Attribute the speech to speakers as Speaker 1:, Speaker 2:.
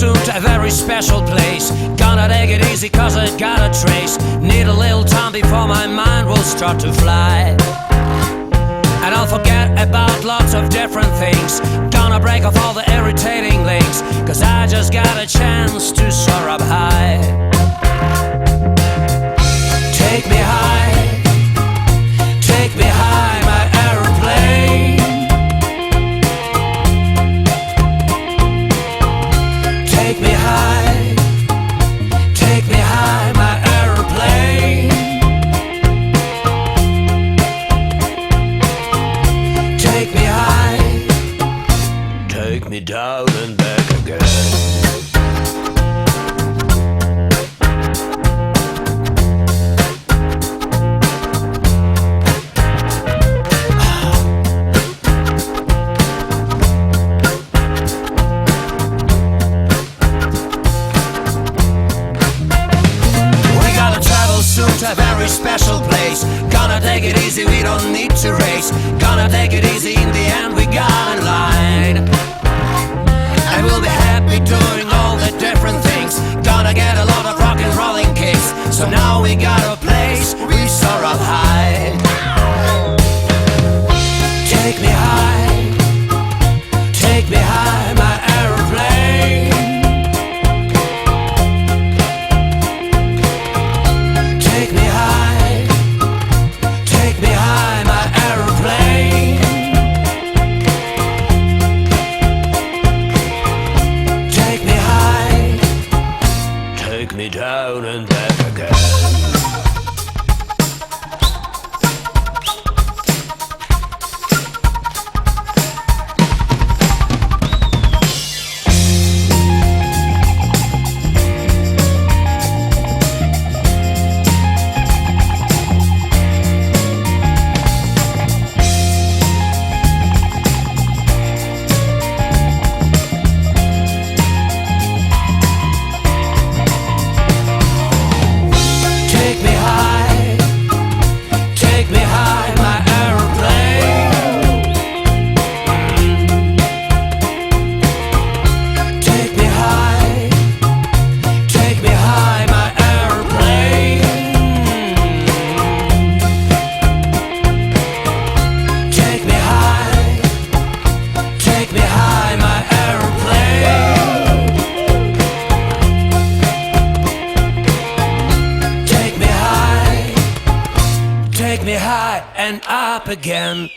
Speaker 1: soon to a very special place. Gonna take it easy cause I got a trace. Need a little time before my mind will start to fly. And I'll forget about lots of different things. Gonna break off all the irritating links, cause I just got a chance to soar up high. Take me high, take me high, my aeroplane. Take me high, take me high, my aeroplane. Take me high, take me down and back again. To a very special place. Gonna take it easy, we don't need to race. Gonna take it easy, in the end we got in line. And we'll be happy doing all the different things. Gonna get a lot of rock and rolling kicks. So now we got a place, we soar up high. Take me high, take me high, my aeroplane. Take me high, take me high, my aeroplane. Take me high, take me down and back again. Take me high and up again.